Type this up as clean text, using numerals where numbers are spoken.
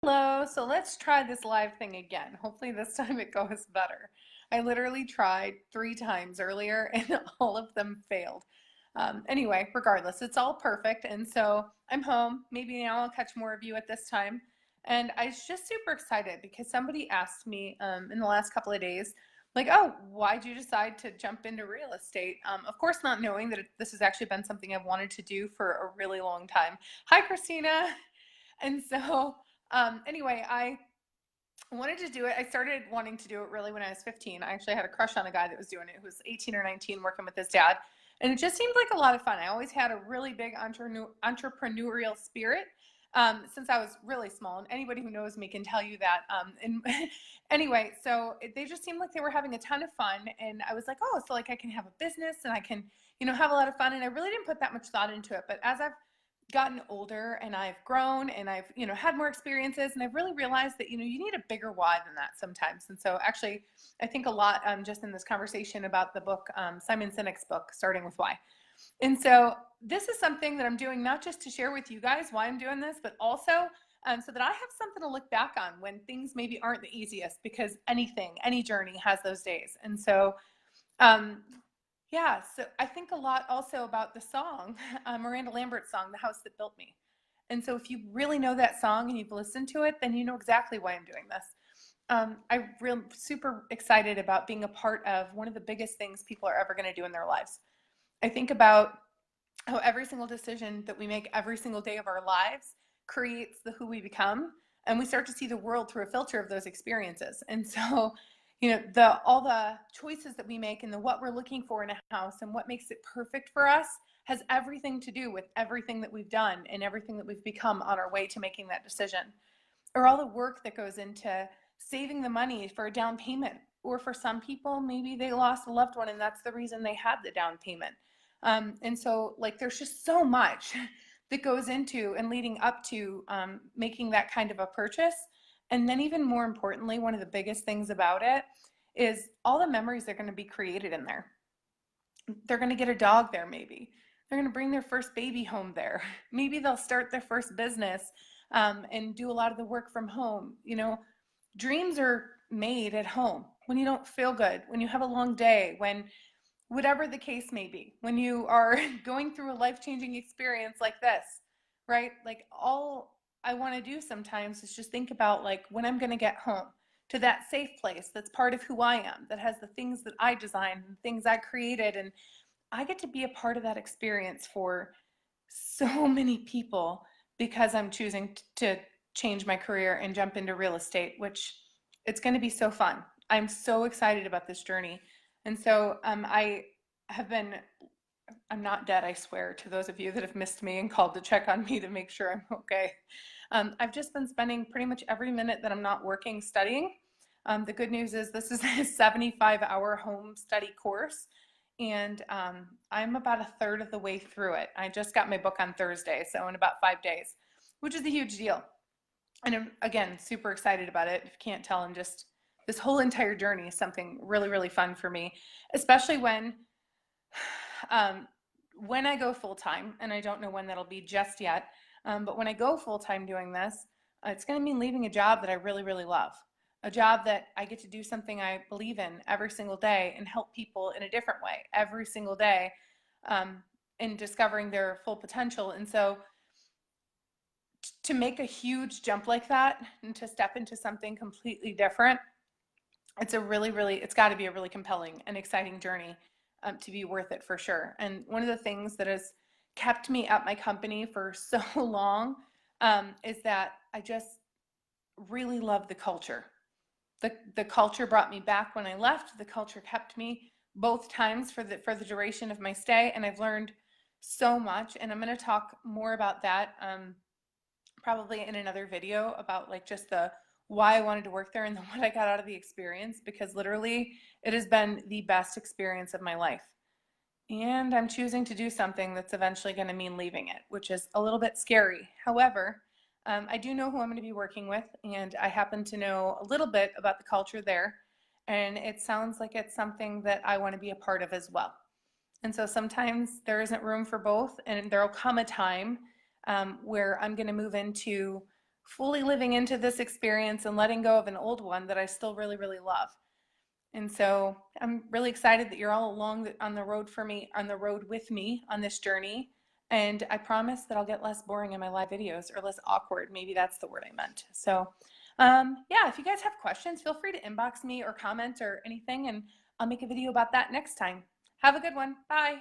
Hello, so let's try this live thing again. Hopefully this time it goes better. I literally tried 3 times earlier and all of them failed. Anyway, regardless, it's all perfect. And so I'm home. Maybe now I'll catch more of you at this time. And I was just super excited because somebody asked me in the last couple of days, like, oh, why'd you decide to jump into real estate? Of course, not knowing that this has actually been something I've wanted to do for a really long time. Hi, Christina. And so anyway, I wanted to do it. I started wanting to do it really when I was 15. I actually had a crush on a guy that was doing it who was 18 or 19 working with his dad. And it just seemed like a lot of fun. I always had a really big entrepreneurial spirit since I was really small. And anybody who knows me can tell you that. And anyway, so they just seemed like they were having a ton of fun. And I was like, oh, so like I can have a business and I can, have a lot of fun. And I really didn't put that much thought into it. But as I've gotten older and I've grown and I've, had more experiences and I've really realized that, you need a bigger why than that sometimes. And so actually, I think a lot just in this conversation about the book, Simon Sinek's book, Starting with Why. And so this is something that I'm doing not just to share with you guys why I'm doing this, but also so that I have something to look back on when things maybe aren't the easiest, because any journey has those days. And so um, yeah, so I think a lot also about the song, Miranda Lambert's song, The House That Built Me. And so if you really know that song and you've listened to it, then you know exactly why I'm doing this. I'm real super excited about being a part of one of the biggest things people are ever going to do in their lives. I think about how every single decision that we make every single day of our lives creates the who we become, and we start to see the world through a filter of those experiences. And so the all the choices that we make and the what we're looking for in a house and what makes it perfect for us has everything to do with everything that we've done and everything that we've become on our way to making that decision, or all the work that goes into saving the money for a down payment. Or for some people, maybe they lost a loved one and that's the reason they had the down payment. And so, like, there's just so much that goes into and leading up to making that kind of a purchase. And then, even more importantly, one of the biggest things about it is all the memories that are going to be created in there. They're going to get a dog there, maybe. They're going to bring their first baby home there. Maybe they'll start their first business and do a lot of the work from home. Dreams are made at home when you don't feel good, when you have a long day, when whatever the case may be, when you are going through a life changing experience like this, right? Like, all I want to do sometimes is just think about, like, when I'm going to get home to that safe place that's part of who I am, that has the things that I designed and things I created. And I get to be a part of that experience for so many people because I'm choosing to change my career and jump into real estate, which it's going to be so fun. I'm so excited about this journey. And so I'm not dead, I swear, to those of you that have missed me and called to check on me to make sure I'm okay. I've just been spending pretty much every minute that I'm not working studying. The good news is this is a 75-hour home study course, and I'm about a third of the way through it. I just got my book on Thursday, so in about 5 days, which is a huge deal. And I'm, again, super excited about it. If you can't tell, I'm just, this whole entire journey is something really, really fun for me, especially um, when I go full time, and I don't know when that'll be just yet, but when I go full time doing this, it's going to mean leaving a job that I really, really love, a job that I get to do something I believe in every single day and help people in a different way every single day in discovering their full potential. And so to make a huge jump like that and to step into something completely different, it's got to be a really compelling and exciting journey to be worth it for sure. And one of the things that has kept me at my company for so long is that I just really love the culture. The culture brought me back when I left. The culture kept me both times for the duration of my stay, and I've learned so much. And I'm going to talk more about that probably in another video, about like just the why I wanted to work there and what I got out of the experience, because literally it has been the best experience of my life. And I'm choosing to do something that's eventually going to mean leaving it, which is a little bit scary. However, I do know who I'm going to be working with, and I happen to know a little bit about the culture there. And it sounds like it's something that I want to be a part of as well. And so sometimes there isn't room for both, and there'll come a time where I'm going to move into fully living into this experience and letting go of an old one that I still really, really love. And so I'm really excited that you're all along on the road for me, on the road with me on this journey. And I promise that I'll get less boring in my live videos, or less awkward. Maybe that's the word I meant. So yeah, if you guys have questions, feel free to inbox me or comment or anything, and I'll make a video about that next time. Have a good one. Bye.